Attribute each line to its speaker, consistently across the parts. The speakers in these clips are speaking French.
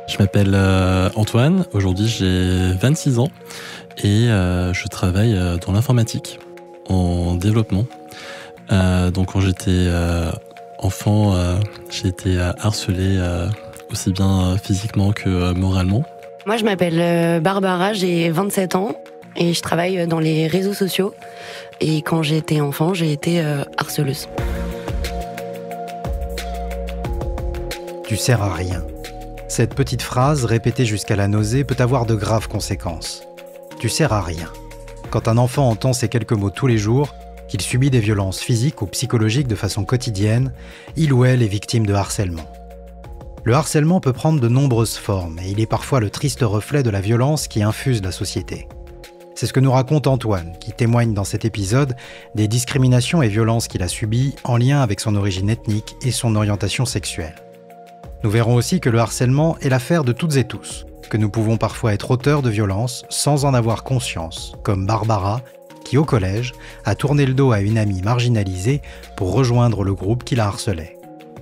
Speaker 1: Je m'appelle Antoine, aujourd'hui j'ai 26 ans et je travaille dans l'informatique, en développement. Donc quand j'étais enfant, j'ai été harcelé aussi bien physiquement que moralement.
Speaker 2: Moi, je m'appelle Barbara, j'ai 27 ans et je travaille dans les réseaux sociaux. Et quand j'étais enfant, j'ai été harceleuse.
Speaker 3: Tu sers à rien. Cette petite phrase, répétée jusqu'à la nausée, peut avoir de graves conséquences. Tu sers à rien. Quand un enfant entend ces quelques mots tous les jours, qu'il subit des violences physiques ou psychologiques de façon quotidienne, il ou elle est victime de harcèlement. Le harcèlement peut prendre de nombreuses formes et il est parfois le triste reflet de la violence qui infuse la société. C'est ce que nous raconte Antoine, qui témoigne dans cet épisode des discriminations et violences qu'il a subies en lien avec son origine ethnique et son orientation sexuelle. Nous verrons aussi que le harcèlement est l'affaire de toutes et tous, que nous pouvons parfois être auteurs de violences sans en avoir conscience, comme Barbara, qui au collège a tourné le dos à une amie marginalisée pour rejoindre le groupe qui la harcelait.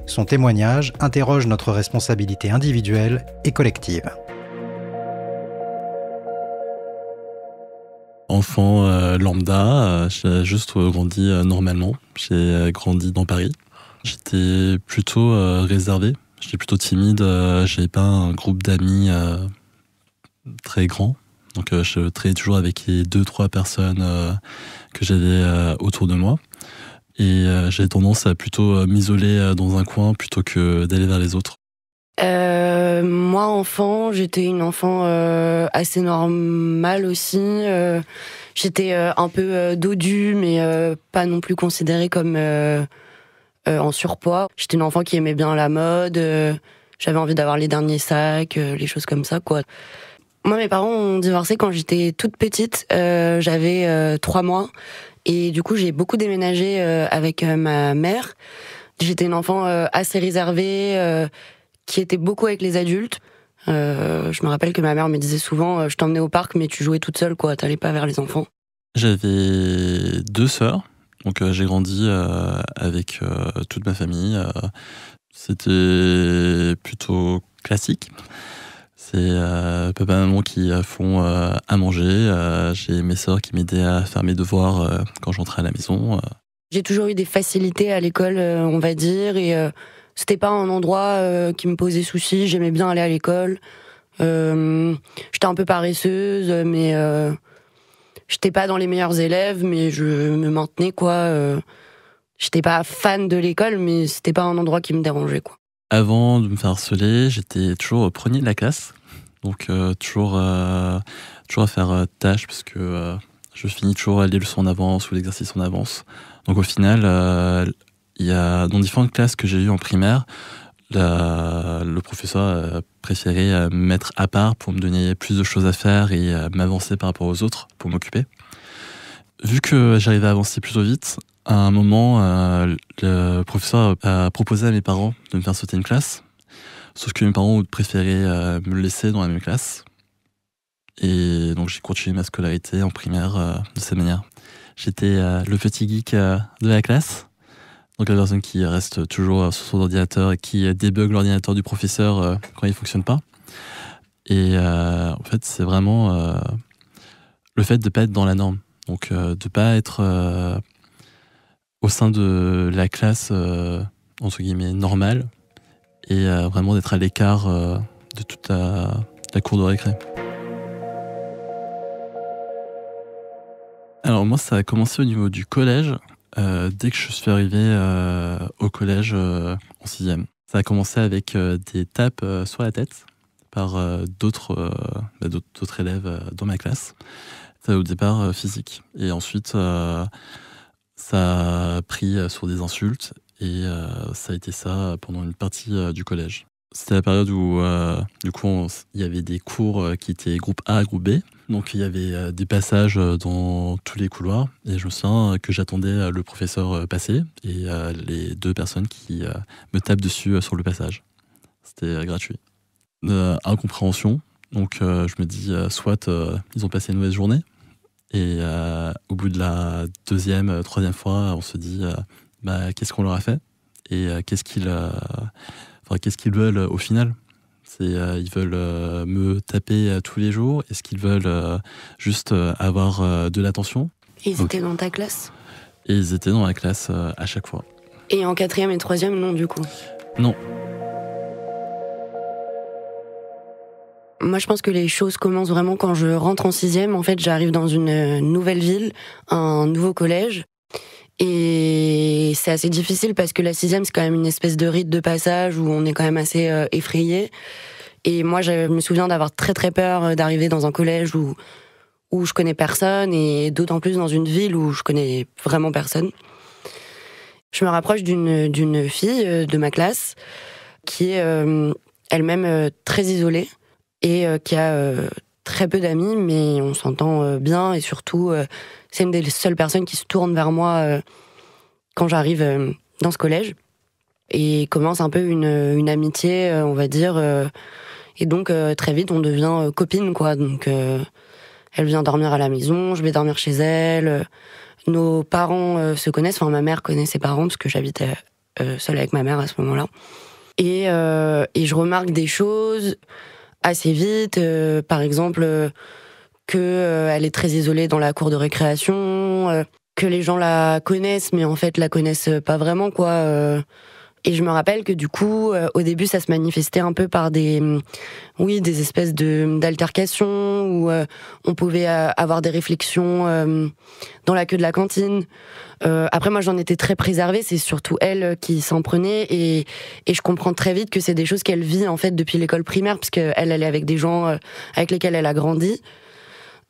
Speaker 3: Son témoignage interroge notre responsabilité individuelle et collective.
Speaker 1: Enfant lambda, j'ai juste grandi normalement. J'ai grandi dans Paris. J'étais plutôt réservé. J'étais plutôt timide, j'avais pas un groupe d'amis très grand. Donc je traînais toujours avec les 2-3 personnes que j'avais autour de moi. Et j'avais tendance à plutôt m'isoler dans un coin plutôt que d'aller vers les autres.
Speaker 2: Moi, enfant, j'étais une enfant assez normale aussi. J'étais un peu dodue, mais pas non plus considérée comme en surpoids. J'étais une enfant qui aimait bien la mode, j'avais envie d'avoir les derniers sacs, les choses comme ça, quoi. Moi, mes parents ont divorcé quand j'étais toute petite, j'avais 3 mois, et du coup, j'ai beaucoup déménagé avec ma mère. J'étais une enfant assez réservée, qui était beaucoup avec les adultes. Je me rappelle que ma mère me disait souvent, je t'emmenais au parc, mais tu jouais toute seule, quoi, t'allais pas vers les enfants.
Speaker 1: J'avais 2 sœurs. Donc j'ai grandi avec toute ma famille. C'était plutôt classique. C'est papa et maman qui font à manger. J'ai mes sœurs qui m'aidaient à faire mes devoirs quand j'entrais à la maison.
Speaker 2: J'ai toujours eu des facilités à l'école, on va dire, et c'était pas un endroit qui me posait souci. J'aimais bien aller à l'école. J'étais un peu paresseuse, mais j'étais pas dans les meilleurs élèves, mais je me maintenais, quoi. J'étais pas fan de l'école, mais c'était pas un endroit qui me dérangeait, quoi.
Speaker 1: Avant de me faire harceler, j'étais toujours au premier de la classe. Donc toujours à faire tâche, parce que je finis toujours les leçons en avance ou l'exercice en avance. Donc au final, il y a dans différentes classes que j'ai eues en primaire, le professeur a préféré me mettre à part pour me donner plus de choses à faire et m'avancer par rapport aux autres pour m'occuper. Vu que j'arrivais à avancer plutôt vite, à un moment, le professeur a proposé à mes parents de me faire sauter une classe. Sauf que mes parents ont préféré me laisser dans la même classe. Et donc j'ai continué ma scolarité en primaire de cette manière. J'étais le petit geek de la classe. Donc la personne qui reste toujours sur son ordinateur et qui débug l'ordinateur du professeur quand il ne fonctionne pas. Et en fait, c'est vraiment le fait de ne pas être dans la norme. Donc de ne pas être au sein de la classe, entre guillemets, normale. Et vraiment d'être à l'écart de toute la cour de récré. Alors moi, ça a commencé au niveau du collège. Dès que je suis arrivé au collège en 6e. Ça a commencé avec des tapes sur la tête par d'autres élèves dans ma classe. Ça au départ physique. Et ensuite, ça a pris sur des insultes. Et ça a été ça pendant une partie du collège. C'était la période où du coup il y avait des cours qui étaient groupe A, groupe B. Donc il y avait des passages dans tous les couloirs. Et je me souviens que j'attendais le professeur passer et les 2 personnes qui me tapent dessus sur le passage. C'était gratuit. Incompréhension. Donc je me dis soit ils ont passé une mauvaise journée. Et au bout de la 2e, 3e fois, on se dit qu'est-ce qu'on leur a fait et qu'est-ce qu'ils veulent au final. Ils veulent me taper tous les jours? Est-ce qu'ils veulent juste avoir de l'attention?
Speaker 2: Et ils étaient dans ta classe?
Speaker 1: Et ils étaient dans la classe à chaque fois.
Speaker 2: Et en 4e et 3e, non, du coup?
Speaker 1: Non.
Speaker 2: Moi, je pense que les choses commencent vraiment quand je rentre en 6e. En fait, j'arrive dans une nouvelle ville, un nouveau collège. Et c'est assez difficile parce que la 6e, c'est quand même une espèce de rite de passage où on est quand même assez effrayé. Et moi, je me souviens d'avoir très très peur d'arriver dans un collège où je connais personne, et d'autant plus dans une ville où je connais vraiment personne. Je me rapproche d'une fille de ma classe qui est elle-même très isolée et qui a très peu d'amis, mais on s'entend bien, et surtout c'est une des seules personnes qui se tourne vers moi quand j'arrive dans ce collège, et commence un peu une amitié, on va dire, et donc très vite on devient copines, quoi. Donc elle vient dormir à la maison, je vais dormir chez elle. Nos parents se connaissent, enfin ma mère connaît ses parents parce que j'habitais seule avec ma mère à ce moment-là. Et je remarque des choses assez vite, par exemple qu'elle est très isolée dans la cour de récréation, que les gens la connaissent mais en fait la connaissent pas vraiment, quoi. Et je me rappelle que du coup, au début, ça se manifestait un peu par des espèces d'altercations où on pouvait avoir des réflexions dans la queue de la cantine. Après, moi, j'en étais très préservée. C'est surtout elle qui s'en prenait, et je comprends très vite que c'est des choses qu'elle vit en fait depuis l'école primaire, parce qu'elle est avec des gens avec lesquels elle a grandi.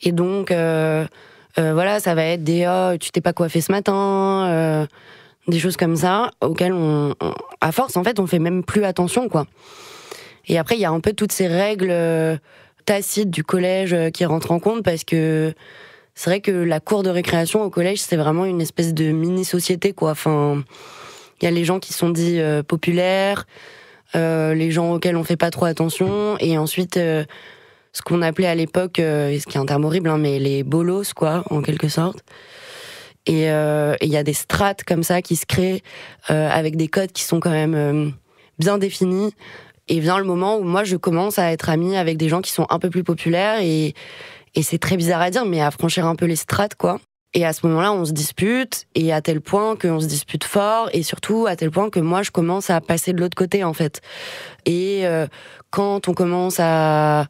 Speaker 2: Et donc, voilà, ça va être des tu t'es pas coiffé ce matin. Des choses comme ça, auxquelles à force, en fait, on fait même plus attention, quoi. Et après, il y a un peu toutes ces règles tacites du collège qui rentrent en compte, parce que c'est vrai que la cour de récréation au collège, c'est vraiment une espèce de mini-société, quoi. Enfin, il y a les gens qui sont dits populaires, les gens auxquels on fait pas trop attention, et ensuite, ce qu'on appelait à l'époque, ce qui est un terme horrible, hein, mais les bolos, quoi, en quelque sorte. Et il y a des strates comme ça qui se créent avec des codes qui sont quand même bien définis. Et vient le moment où moi, je commence à être amie avec des gens qui sont un peu plus populaires. Et c'est très bizarre à dire, mais à franchir un peu les strates, quoi. Et à ce moment-là, on se dispute, et à tel point qu'on se dispute fort, et surtout à tel point que moi, je commence à passer de l'autre côté, en fait. Et quand on commence à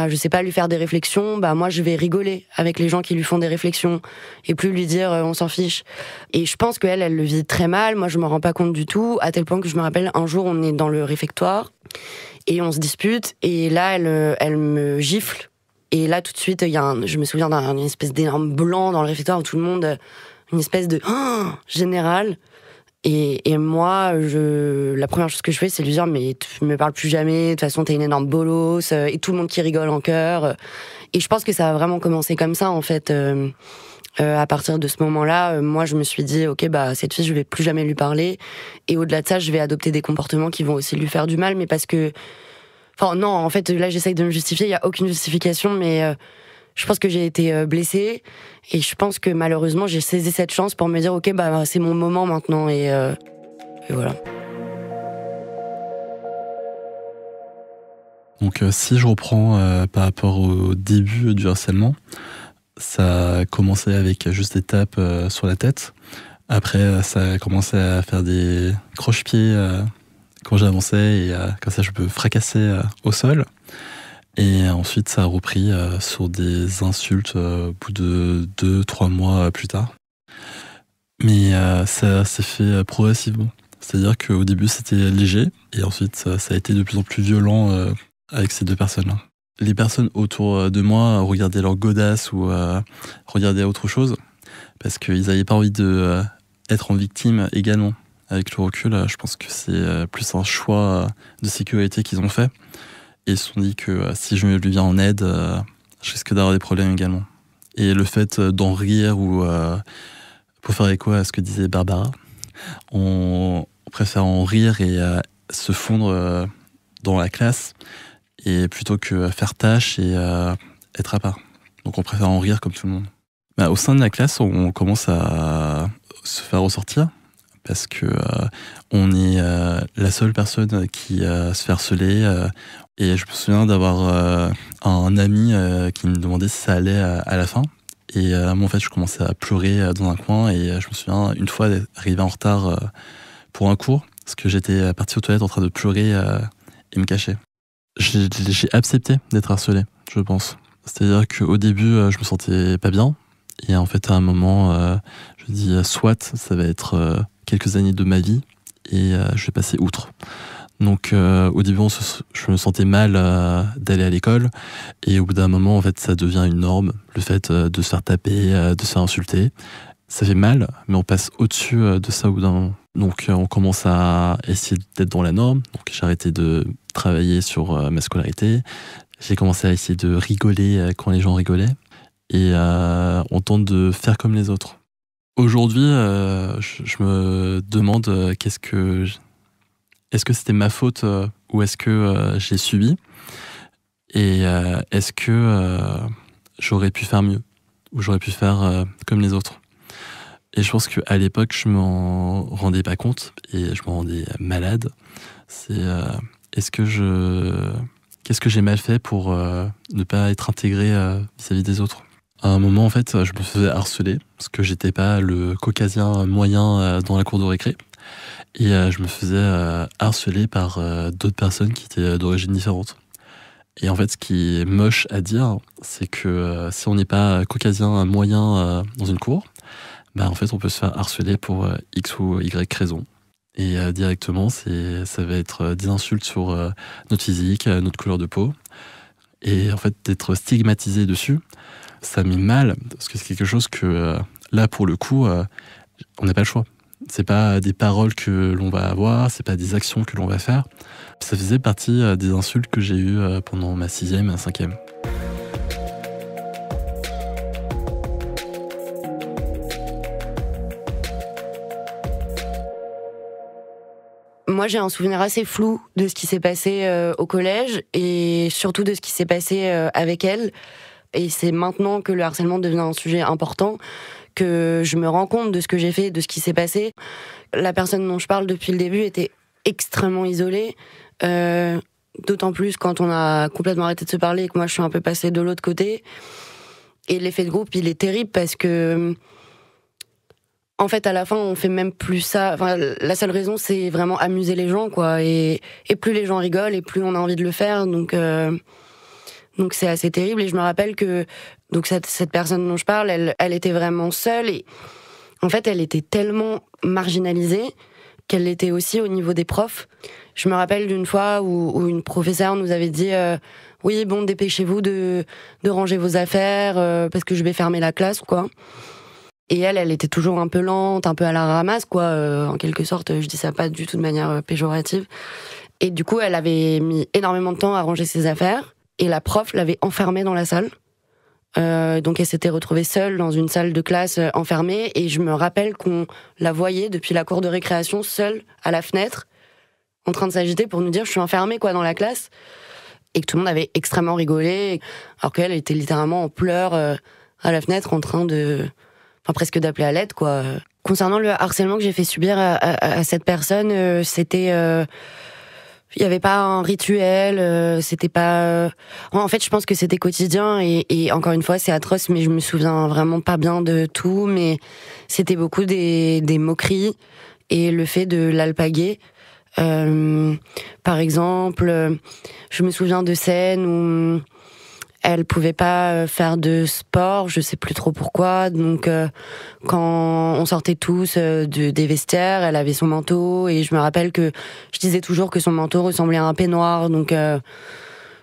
Speaker 2: je sais pas, lui faire des réflexions, bah moi je vais rigoler avec les gens qui lui font des réflexions, et plus lui dire on s'en fiche. Et je pense qu'elle, elle le vit très mal, moi je m'en rends pas compte du tout, à tel point que je me rappelle un jour, on est dans le réfectoire et on se dispute, et là elle me gifle, et là tout de suite je me souviens d'une espèce d'énorme blanc dans le réfectoire où tout le monde, une espèce de général. Et moi, la première chose que je fais, c'est lui dire mais tu me parles plus jamais, de toute façon t'es une énorme bolos, et tout le monde qui rigole en chœur. Et je pense que ça a vraiment commencé comme ça, en fait. À partir de ce moment-là, moi je me suis dit ok, bah cette fille je vais plus jamais lui parler, et au-delà de ça je vais adopter des comportements qui vont aussi lui faire du mal, mais parce que, enfin non, en fait là j'essaye de me justifier, il y a aucune justification, mais je pense que j'ai été blessée, et je pense que malheureusement j'ai saisi cette chance pour me dire ok, bah c'est mon moment maintenant, et voilà.
Speaker 1: Donc si je reprends par rapport au début du harcèlement, ça a commencé avec juste des tapes sur la tête. Après, ça a commencé à faire des croche-pieds quand j'avançais, et comme ça je peux fracasser au sol. Et ensuite, ça a repris sur des insultes au bout de 2-3 mois plus tard. Mais ça s'est fait progressivement. C'est-à-dire qu'au début, c'était léger, et ensuite, ça a été de plus en plus violent avec ces deux personnes-là. Les personnes autour de moi regardaient leur godasse ou regardaient autre chose, parce qu'ils n'avaient pas envie d'être en victime également. Avec le recul, je pense que c'est plus un choix de sécurité qu'ils ont fait. Et ils se sont dit que si je lui viens en aide, je risque d'avoir des problèmes également. Et le fait d'en rire, ou pour faire écho à ce que disait Barbara, on préfère en rire et se fondre dans la classe, et plutôt que faire tâche et être à part. Donc on préfère en rire comme tout le monde. Au sein de la classe, on commence à se faire ressortir, parce que on est la seule personne qui se fait harceler. Et je me souviens d'avoir un ami qui me demandait si ça allait à la fin. Et moi, en fait, je commençais à pleurer dans un coin. Et je me souviens, une fois, d'arriver en retard pour un cours, parce que j'étais parti aux toilettes en train de pleurer et me cacher. J'ai accepté d'être harcelé, je pense. C'est-à-dire qu'au début, je me sentais pas bien. Et en fait, à un moment, je me dis, soit ça va être quelques années de ma vie et je vais passer outre. Donc au début, je me sentais mal d'aller à l'école. Et au bout d'un moment, en fait, ça devient une norme. Le fait de se faire taper, de se faire insulter. Ça fait mal, mais on passe au-dessus de ça au bout d'un moment. Donc on commence à essayer d'être dans la norme. Donc j'ai arrêté de travailler sur ma scolarité. J'ai commencé à essayer de rigoler quand les gens rigolaient. Et on tente de faire comme les autres. Aujourd'hui, je me demande est-ce que c'était ma faute ou est-ce que j'ai subi? Et est-ce que j'aurais pu faire mieux? Ou j'aurais pu faire comme les autres? Et je pense qu'à l'époque, je m'en rendais pas compte et je me rendais malade. C'est qu'est-ce que j'ai mal fait pour ne pas être intégré vis-à-vis des autres? À un moment, en fait, je me faisais harceler parce que j'étais pas le caucasien moyen dans la cour de récré. Et je me faisais harceler par d'autres personnes qui étaient d'origine différente. Et en fait, ce qui est moche à dire, c'est que si on n'est pas caucasien moyen dans une cour, bah en fait, on peut se faire harceler pour X ou Y raison. Et directement, ça va être des insultes sur notre physique, notre couleur de peau. Et en fait, d'être stigmatisé dessus, ça met mal, parce que c'est quelque chose que, là, pour le coup, on n'a pas le choix. C'est pas des paroles que l'on va avoir, c'est pas des actions que l'on va faire. Ça faisait partie des insultes que j'ai eues pendant ma 6e et 5e.
Speaker 2: Moi, j'ai un souvenir assez flou de ce qui s'est passé au collège et surtout de ce qui s'est passé avec elle. Et c'est maintenant que le harcèlement devient un sujet important que je me rends compte de ce que j'ai fait, de ce qui s'est passé. La personne dont je parle depuis le début était extrêmement isolée, d'autant plus quand on a complètement arrêté de se parler et que moi je suis un peu passée de l'autre côté. Et l'effet de groupe, il est terrible parce que, en fait, à la fin, on fait même plus ça. Enfin, la seule raison, c'est vraiment amuser les gens, quoi. Et plus les gens rigolent, et plus on a envie de le faire. Donc c'est assez terrible. Et je me rappelle que donc cette personne dont je parle, elle était vraiment seule. Et en fait, elle était tellement marginalisée qu'elle l'était aussi au niveau des profs. Je me rappelle d'une fois où une professeure nous avait dit oui, bon, dépêchez-vous de ranger vos affaires parce que je vais fermer la classe, quoi. Et elle était toujours un peu lente, un peu à la ramasse, quoi. En quelque sorte, je dis ça pas du tout de manière péjorative. Et du coup, elle avait mis énormément de temps à ranger ses affaires. Et la prof l'avait enfermée dans la salle. Donc elle s'était retrouvée seule dans une salle de classe enfermée. Et je me rappelle qu'on la voyait depuis la cour de récréation, seule à la fenêtre, en train de s'agiter pour nous dire « je suis enfermée quoi, dans la classe ». Et que tout le monde avait extrêmement rigolé. Alors qu'elle était littéralement en pleurs à la fenêtre, en train de... Enfin, presque d'appeler à l'aide, quoi. Concernant le harcèlement que j'ai fait subir à cette personne, c'était... Il n'y avait pas un rituel, c'était pas... En fait, je pense que c'était quotidien et encore une fois, c'est atroce, mais je me souviens vraiment pas bien de tout, mais c'était beaucoup des moqueries et le fait de l'alpaguer. Par exemple, je me souviens de scènes où elle pouvait pas faire de sport, je sais plus trop pourquoi. Donc quand on sortait tous des vestiaires, elle avait son manteau et je me rappelle que je disais toujours que son manteau ressemblait à un peignoir. Donc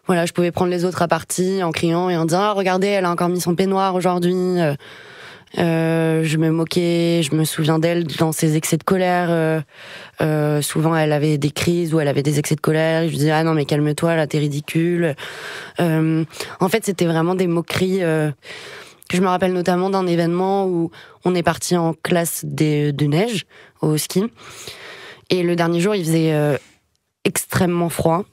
Speaker 2: voilà, je pouvais prendre les autres à partie en criant et en disant « Ah, regardez, elle a encore mis son peignoir aujourd'hui ». Je me moquais, je me souviens d'elle dans ses excès de colère. Souvent, elle avait des crises ou elle avait des excès de colère. Je lui disais « Ah non, mais calme-toi, là, t'es ridicule ». En fait, c'était vraiment des moqueries. Que je me rappelle notamment d'un événement où on est parti en classe de neige au ski. Et le dernier jour, il faisait extrêmement froid.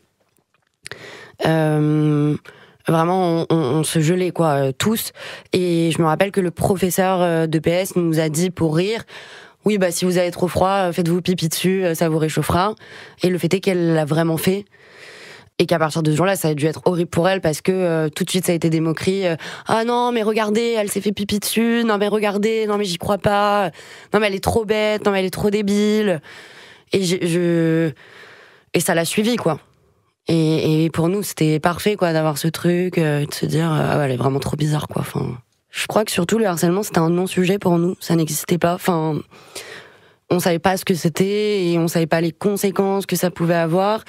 Speaker 2: Vraiment, on se gelait, quoi, tous. Et je me rappelle que le professeur de PS nous a dit, pour rire, « oui, bah si vous avez trop froid, faites-vous pipi dessus, ça vous réchauffera. Et le fait est qu'elle l'a vraiment fait. Et qu'à partir de ce jour-là, ça a dû être horrible pour elle parce que tout de suite, ça a été des moqueries. Ah non, mais regardez, elle s'est fait pipi dessus. Non, mais regardez, non, mais j'y crois pas. Non, mais elle est trop bête. Non, mais elle est trop débile. Et et ça l'a suivi, quoi. Et pour nous, c'était parfait, quoi, d'avoir ce truc, de se dire, ah ouais, elle est vraiment trop bizarre, quoi. Enfin, je crois que surtout le harcèlement, c'était un non-sujet pour nous. Ça n'existait pas. Enfin, on savait pas ce que c'était et on savait pas les conséquences que ça pouvait avoir.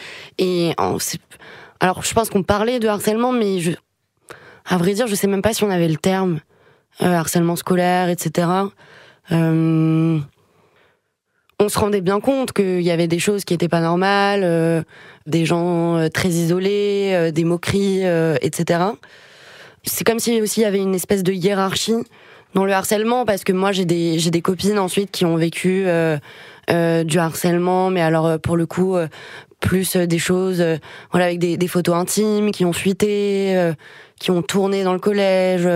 Speaker 2: Alors, je pense qu'on parlait de harcèlement, mais à vrai dire, je sais même pas si on avait le terme harcèlement scolaire, etc. On se rendait bien compte qu'il y avait des choses qui étaient pas normales, des gens très isolés, des moqueries, etc. C'est comme si aussi il y avait une espèce de hiérarchie dans le harcèlement, parce que moi j'ai des copines ensuite qui ont vécu du harcèlement, mais alors pour le coup plus des choses voilà, avec des photos intimes qui ont fuité, qui ont tourné dans le collège,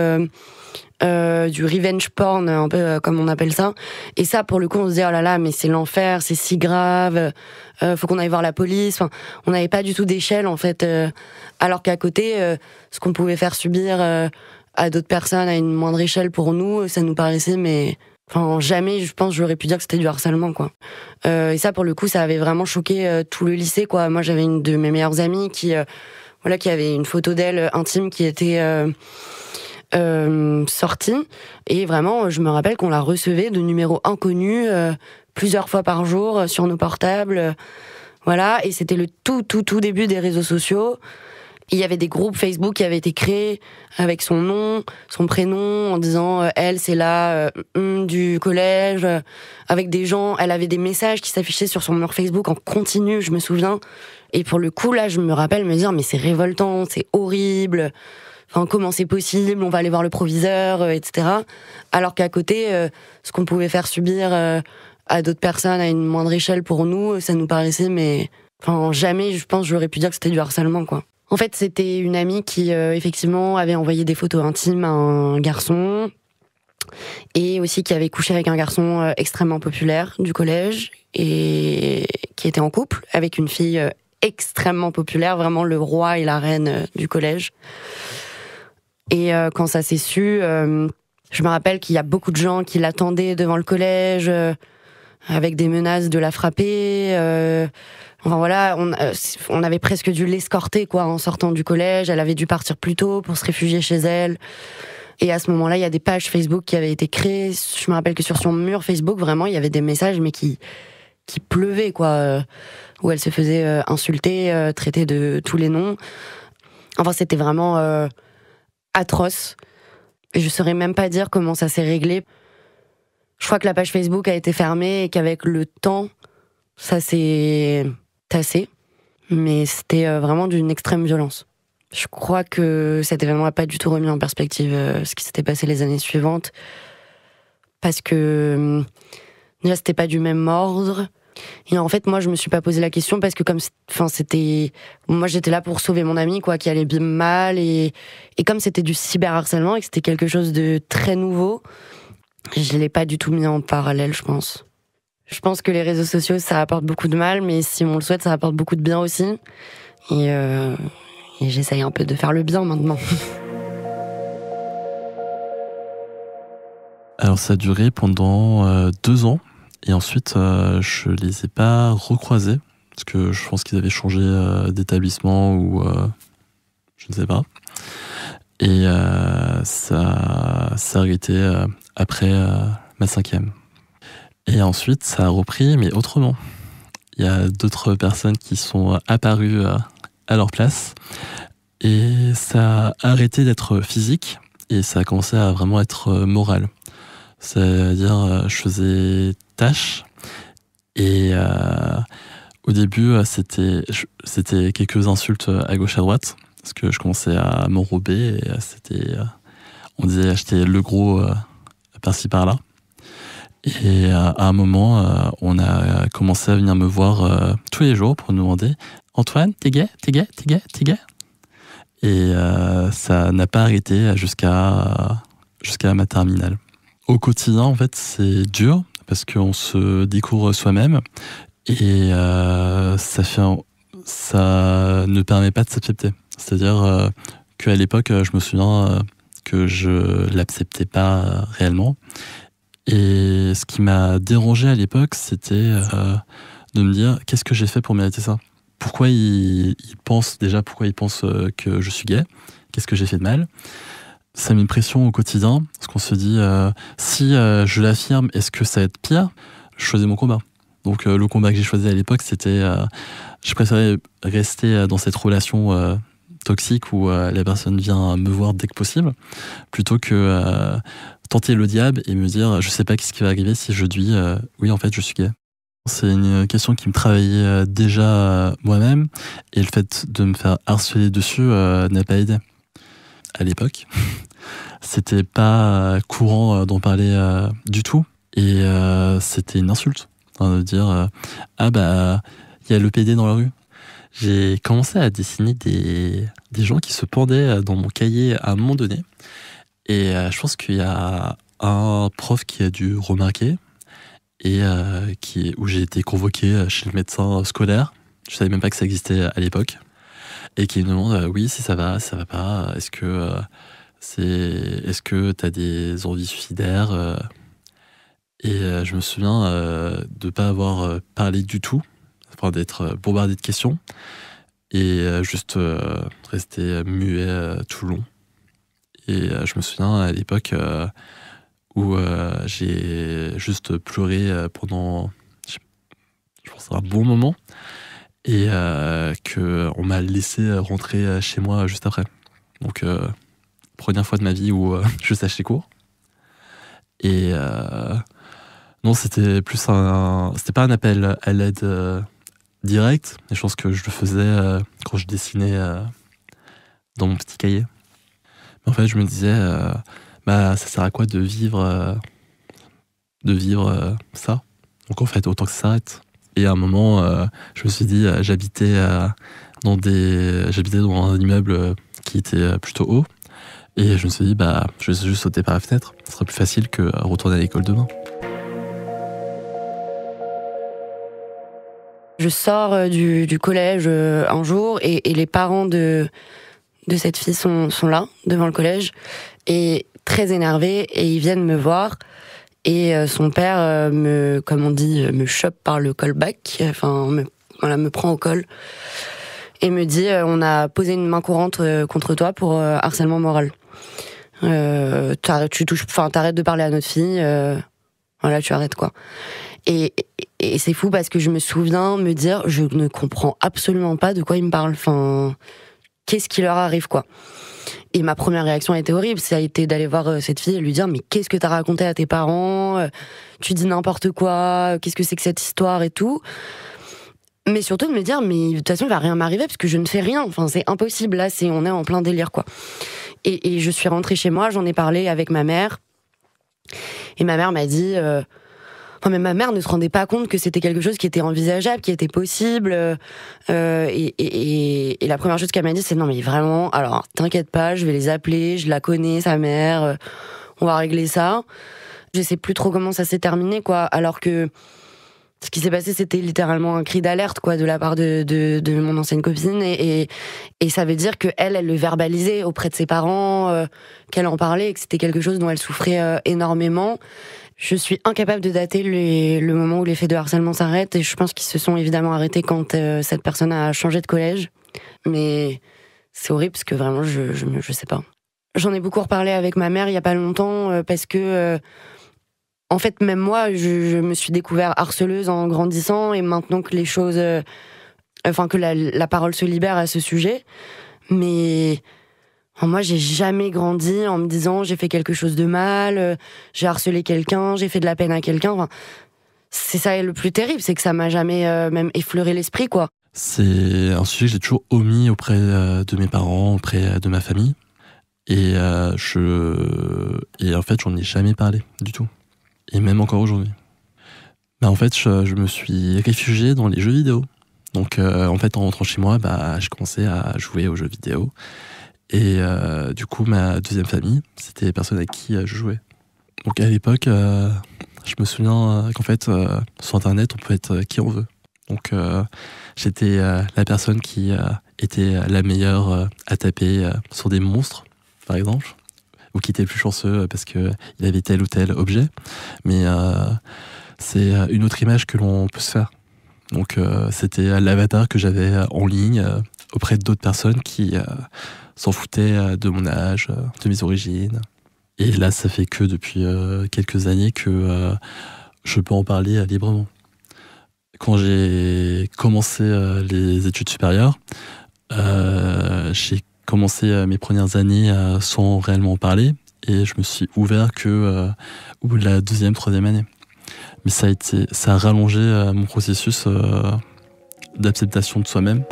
Speaker 2: du revenge porn, un peu comme on appelle ça. Et ça, pour le coup, on se dit, oh là là, mais c'est l'enfer, c'est si grave, faut qu'on aille voir la police. Enfin, on n'avait pas du tout d'échelle, en fait. Alors qu'à côté, ce qu'on pouvait faire subir à d'autres personnes à une moindre échelle pour nous, ça nous paraissait, mais... Enfin, jamais, je pense, j'aurais pu dire que c'était du harcèlement, quoi. Et ça, pour le coup, ça avait vraiment choqué tout le lycée, quoi. Moi, j'avais une de mes meilleures amies qui avait une photo d'elle intime qui était... sortie, et vraiment je me rappelle qu'on la recevait de numéros inconnus plusieurs fois par jour sur nos portables, voilà, et c'était le tout début des réseaux sociaux. Il y avait des groupes Facebook qui avaient été créés avec son nom, son prénom, en disant elle c'est la du collège, avec des gens, elle avait des messages qui s'affichaient sur son mur Facebook en continu, je me souviens, et pour le coup là je me rappelle me dire mais c'est révoltant, c'est horrible. Enfin, comment c'est possible, on va aller voir le proviseur, etc. Alors qu'à côté, ce qu'on pouvait faire subir à d'autres personnes à une moindre échelle pour nous, ça nous paraissait, mais enfin, jamais, je pense, j'aurais pu dire que c'était du harcèlement, quoi. En fait, c'était une amie qui, effectivement, avait envoyé des photos intimes à un garçon, et aussi qui avait couché avec un garçon extrêmement populaire du collège, et qui était en couple avec une fille extrêmement populaire, vraiment le roi et la reine du collège. Et quand ça s'est su, je me rappelle qu'il y a beaucoup de gens qui l'attendaient devant le collège, avec des menaces de la frapper. Enfin voilà, on avait presque dû l'escorter, quoi, en sortant du collège. Elle avait dû partir plus tôt pour se réfugier chez elle. Et à ce moment-là, il y a des pages Facebook qui avaient été créées. Je me rappelle que sur son mur Facebook, vraiment, il y avait des messages, mais qui pleuvaient, quoi, où elle se faisait insulter, traiter de tous les noms. Enfin, c'était vraiment... atroce. Et je saurais même pas dire comment ça s'est réglé. Je crois que la page Facebook a été fermée et qu'avec le temps, ça s'est tassé. Mais c'était vraiment d'une extrême violence. Je crois que cet événement n'a pas du tout remis en perspective ce qui s'était passé les années suivantes. Parce que déjà, c'était pas du même ordre. Et en fait, moi, je me suis pas posé la question parce que moi, j'étais là pour sauver mon ami, quoi, qui allait bien mal, et comme c'était du cyberharcèlement et que c'était quelque chose de très nouveau, je l'ai pas du tout mis en parallèle, je pense. Je pense que les réseaux sociaux, ça apporte beaucoup de mal, mais si on le souhaite, ça apporte beaucoup de bien aussi. Et j'essaye un peu de faire le bien maintenant.
Speaker 1: Alors, ça a duré pendant 2 ans. Et ensuite, je les ai pas recroisés, parce que je pense qu'ils avaient changé d'établissement ou je ne sais pas. Et ça a arrêté après ma 5e. Et ensuite, ça a repris, mais autrement. Il y a d'autres personnes qui sont apparues à leur place. Et ça a arrêté d'être physique, et ça a commencé à vraiment être moral. C'est-à-dire, je faisais tâche, et au début, c'était quelques insultes à gauche à droite, parce que je commençais à m'enrober, et on disait acheter le gros par-ci par-là. Et à un moment, on a commencé à venir me voir tous les jours pour nous demander « Antoine, t'es gay ? T'es gay ? T'es gay ? T'es gay ?» Et ça n'a pas arrêté jusqu'à ma terminale. Au quotidien, en fait, c'est dur parce qu'on se découvre soi-même et ça ne permet pas de s'accepter. C'est-à-dire qu'à l'époque, je me souviens que je l'acceptais pas réellement. Et ce qui m'a dérangé à l'époque, c'était de me dire qu'est-ce que j'ai fait pour mériter ça ? Pourquoi il pense que je suis gay ? Qu'est-ce que j'ai fait de mal ? Ça met une pression au quotidien, parce qu'on se dit si je l'affirme, est-ce que ça va être pire ? Je choisis mon combat. Donc le combat que j'ai choisi à l'époque, c'était je préférais rester dans cette relation toxique où la personne vient me voir dès que possible, plutôt que tenter le diable et me dire je sais pas ce qui va arriver si je dis oui en fait je suis gay. C'est une question qui me travaillait déjà moi-même, et le fait de me faire harceler dessus n'a pas aidé. À l'époque, c'était pas courant d'en parler du tout, et c'était une insulte de dire ah bah il y a le PD dans la rue. J'ai commencé à dessiner des gens qui se pendaient dans mon cahier à un moment donné, et je pense qu'il y a un prof qui a dû remarquer, et où j'ai été convoqué chez le médecin scolaire. Je savais même pas que ça existait à l'époque, et qui me demande oui si ça va pas, est-ce que t'as des envies suicidaires, et je me souviens de pas avoir parlé du tout, enfin d'être bombardé de questions, et juste rester muet tout le long. Et je me souviens à l'époque où j'ai juste pleuré pendant, je pense, un bon moment, et qu'on m'a laissé rentrer chez moi juste après. Donc, première fois de ma vie où je sèche les cours. Et non, c'était c'était pas un appel à l'aide direct, mais je pense que je le faisais quand je dessinais dans mon petit cahier. Mais en fait, je me disais ça sert à quoi de vivre ça ? Donc en fait, autant que ça s'arrête. Et à un moment, je me suis dit, j'habitais dans un immeuble qui était plutôt haut, et je me suis dit, je vais juste sauter par la fenêtre. Ce sera plus facile que retourner à l'école demain.
Speaker 2: Je sors du collège un jour, et les parents de cette fille sont là, devant le collège, et très énervés, et ils viennent me voir, et son père me chope par le callback, me prend au col, et me dit on a posé une main courante contre toi pour harcèlement moral. T'arrêtes de parler à notre fille, tu arrêtes quoi. Et c'est fou parce que je me souviens me dire je ne comprends absolument pas de quoi il me parle, qu'est-ce qui leur arrive quoi. Et ma première réaction a été horrible, ça a été d'aller voir cette fille et lui dire mais qu'est-ce que t'as raconté à tes parents, tu dis n'importe quoi, qu'est-ce que c'est que cette histoire et tout. Mais surtout de me dire mais de toute façon il va rien m'arriver parce que je ne fais rien, c'est impossible, là on est en plein délire quoi. Et je suis rentrée chez moi, j'en ai parlé avec ma mère, et ma mère m'a dit mais ma mère ne se rendait pas compte que c'était quelque chose qui était envisageable, qui était possible. Et la première chose qu'elle m'a dit, c'est non mais vraiment, alors t'inquiète pas, je vais les appeler, je la connais, sa mère, on va régler ça. Je sais plus trop comment ça s'est terminé, quoi. Alors que ce qui s'est passé, c'était littéralement un cri d'alerte, quoi, de la part de mon ancienne copine. Et ça veut dire qu'elle le verbalisait auprès de ses parents, qu'elle en parlait, et que c'était quelque chose dont elle souffrait énormément. Je suis incapable de dater le moment où les faits de harcèlement s'arrêtent, et je pense qu'ils se sont évidemment arrêtés quand cette personne a changé de collège. Mais c'est horrible parce que vraiment, je sais pas. J'en ai beaucoup reparlé avec ma mère il y a pas longtemps parce que, en fait, même moi, je me suis découvert harceleuse en grandissant, et maintenant que les choses, que la parole se libère à ce sujet, mais moi, j'ai jamais grandi en me disant j'ai fait quelque chose de mal, j'ai harcelé quelqu'un, j'ai fait de la peine à quelqu'un. C'est ça le plus terrible, c'est que ça m'a jamais même effleuré l'esprit, quoi.
Speaker 1: C'est un sujet que j'ai toujours omis auprès de mes parents, auprès de ma famille. Et en fait, j'en ai jamais parlé du tout. Et même encore aujourd'hui. En fait, je me suis réfugié dans les jeux vidéo. Donc, en fait, en rentrant chez moi, je commençais à jouer aux jeux vidéo. Et du coup, ma deuxième famille, c'était les personnes avec qui je jouais. Donc à l'époque, je me souviens qu'en fait, sur Internet, on peut être qui on veut. Donc, j'étais la personne qui était la meilleure à taper sur des monstres, par exemple, ou qui était le plus chanceux parce qu'il avait tel ou tel objet. Mais c'est une autre image que l'on peut se faire. Donc, c'était l'avatar que j'avais en ligne auprès d'autres personnes qui s'en foutaient de mon âge, de mes origines. Et là, ça fait que depuis quelques années que je peux en parler librement. Quand j'ai commencé les études supérieures, j'ai commencé mes premières années sans réellement en parler, et je me suis ouvert que au bout de la 2e, 3e année. Mais ça a rallongé mon processus d'acceptation de soi-même.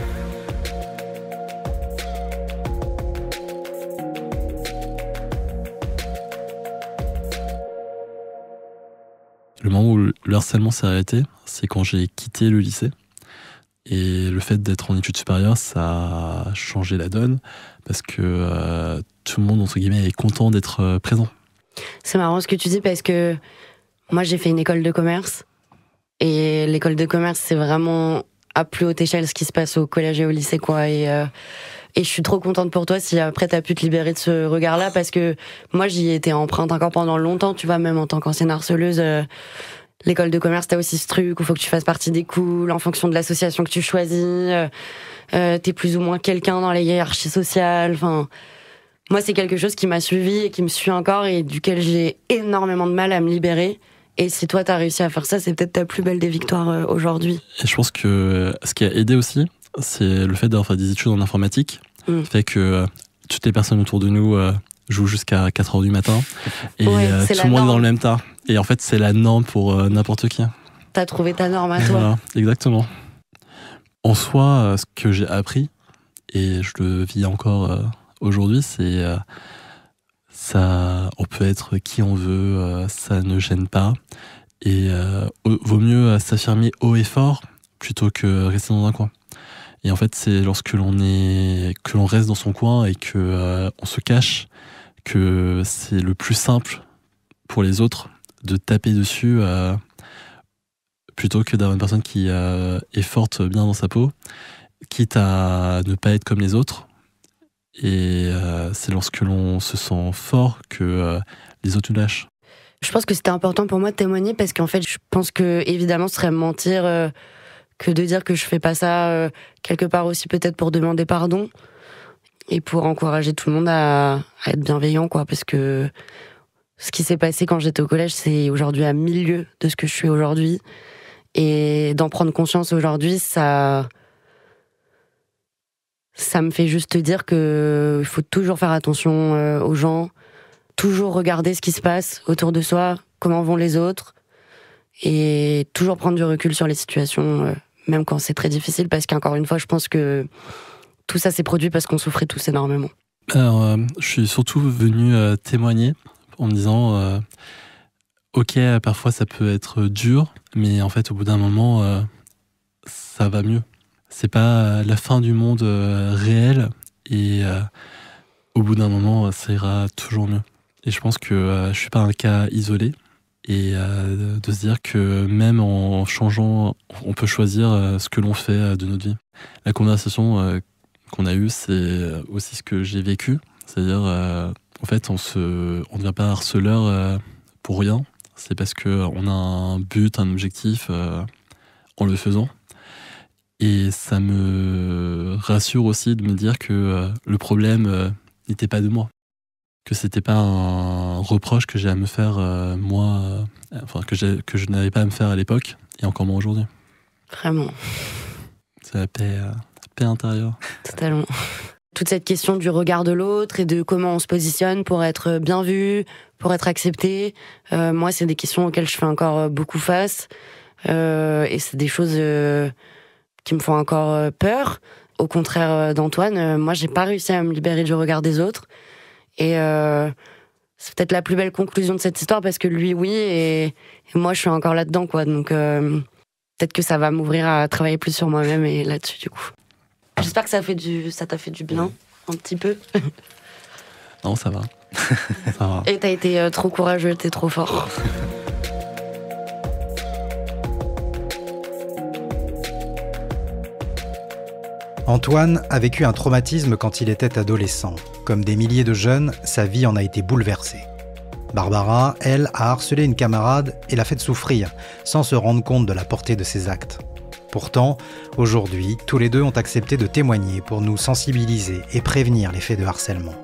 Speaker 1: Le moment où le harcèlement s'est arrêté, c'est quand j'ai quitté le lycée. Et le fait d'être en études supérieures, ça a changé la donne, parce que tout le monde, entre guillemets, est content d'être présent.
Speaker 2: C'est marrant ce que tu dis, parce que moi, j'ai fait une école de commerce. Et l'école de commerce, c'est vraiment à plus haute échelle ce qui se passe au collège et au lycée, quoi. Et je suis trop contente pour toi si après t'as pu te libérer de ce regard-là, parce que moi j'y ai été empreinte encore pendant longtemps, tu vois, même en tant qu'ancienne harceleuse. L'école de commerce, t'as aussi ce truc où faut que tu fasses partie des cools en fonction de l'association que tu choisis. T'es plus ou moins quelqu'un dans les hiérarchies sociales. Enfin, moi c'est quelque chose qui m'a suivi et qui me suit encore, et duquel j'ai énormément de mal à me libérer. Et si toi t'as réussi à faire ça, c'est peut-être ta plus belle des victoires aujourd'hui.
Speaker 1: Et je pense que ce qui a aidé aussi, c'est le fait d'avoir fait des études en informatique. Ça fait que toutes les personnes autour de nous jouent jusqu'à 4h du matin, et tout le monde est dans le même tas. Et en fait, c'est la norme pour n'importe qui.
Speaker 2: T'as trouvé ta norme à toi.
Speaker 1: Voilà, exactement. En soi, ce que j'ai appris, et je le vis encore aujourd'hui, c'est ça, on peut être qui on veut, ça ne gêne pas. Et vaut mieux s'affirmer haut et fort plutôt que rester dans un coin. Et en fait, c'est lorsque l'on reste dans son coin et que on se cache, que c'est le plus simple pour les autres de taper dessus plutôt que d'avoir une personne qui est forte, bien dans sa peau, quitte à ne pas être comme les autres. Et c'est lorsque l'on se sent fort que les autres nous lâchent.
Speaker 2: Je pense que c'était important pour moi de témoigner, parce qu'en fait, je pense que évidemment, ce serait mentir que de dire que je fais pas ça, quelque part aussi peut-être pour demander pardon et pour encourager tout le monde à être bienveillant, quoi. Parce que ce qui s'est passé quand j'étais au collège, c'est aujourd'hui à 1000 lieues de ce que je suis aujourd'hui. Et d'en prendre conscience aujourd'hui, ça me fait juste dire qu'il faut toujours faire attention aux gens, toujours regarder ce qui se passe autour de soi, comment vont les autres, et toujours prendre du recul sur les situations, même quand c'est très difficile, parce qu'encore une fois, je pense que tout ça s'est produit parce qu'on souffrait tous énormément.
Speaker 1: Alors, je suis surtout venu témoigner en me disant ok, parfois ça peut être dur, mais en fait, au bout d'un moment, ça va mieux. C'est pas la fin du monde réel, et au bout d'un moment, ça ira toujours mieux. Et je pense que je suis pas un cas isolé, et de se dire que même en changeant, on peut choisir ce que l'on fait de notre vie. La conversation qu'on a eue, c'est aussi ce que j'ai vécu. C'est-à-dire, en fait, on ne devient pas harceleur pour rien. C'est parce qu'on a un but, un objectif en le faisant. Et ça me rassure aussi de me dire que le problème n'était pas de moi. Que c'était pas un reproche que j'ai à me faire moi, que je n'avais pas à me faire à l'époque, et encore moins aujourd'hui.
Speaker 2: Vraiment.
Speaker 1: C'est la paix intérieure.
Speaker 2: Totalement. Toute cette question du regard de l'autre et de comment on se positionne pour être bien vu, pour être accepté, moi, c'est des questions auxquelles je fais encore beaucoup face. Et c'est des choses qui me font encore peur. Au contraire d'Antoine, moi, j'ai pas réussi à me libérer du regard des autres. Et c'est peut-être la plus belle conclusion de cette histoire, parce que lui, oui, et moi, je suis encore là-dedans, quoi. Donc, peut-être que ça va m'ouvrir à travailler plus sur moi-même et là-dessus, du coup. J'espère que ça t'a fait du bien, un petit peu.
Speaker 1: Non, ça va. Ça va.
Speaker 2: Et t'as été trop courageux, t'es trop fort.
Speaker 3: Antoine a vécu un traumatisme quand il était adolescent. Comme des milliers de jeunes, sa vie en a été bouleversée. Barbara, elle, a harcelé une camarade et l'a fait souffrir, sans se rendre compte de la portée de ses actes. Pourtant, aujourd'hui, tous les deux ont accepté de témoigner pour nous sensibiliser et prévenir les faits de harcèlement.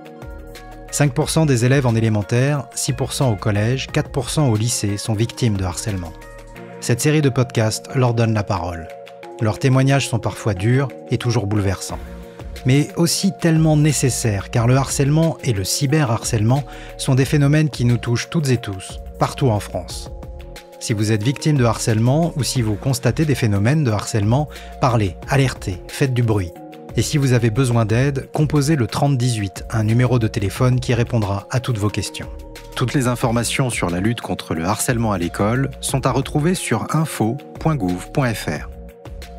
Speaker 3: 5% des élèves en élémentaire, 6% au collège, 4% au lycée sont victimes de harcèlement. Cette série de podcasts leur donne la parole. Leurs témoignages sont parfois durs et toujours bouleversants. Mais aussi tellement nécessaires, car le harcèlement et le cyberharcèlement sont des phénomènes qui nous touchent toutes et tous, partout en France. Si vous êtes victime de harcèlement ou si vous constatez des phénomènes de harcèlement, parlez, alertez, faites du bruit. Et si vous avez besoin d'aide, composez le 3018, un numéro de téléphone qui répondra à toutes vos questions. Toutes les informations sur la lutte contre le harcèlement à l'école sont à retrouver sur info.gouv.fr.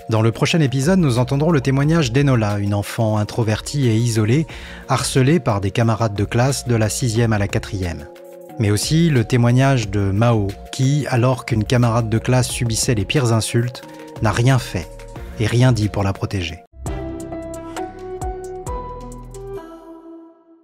Speaker 3: Dans le prochain épisode, nous entendrons le témoignage d'Enola, une enfant introvertie et isolée, harcelée par des camarades de classe de la 6e à la 4e. Mais aussi le témoignage de Mao, qui, alors qu'une camarade de classe subissait les pires insultes, n'a rien fait et rien dit pour la protéger.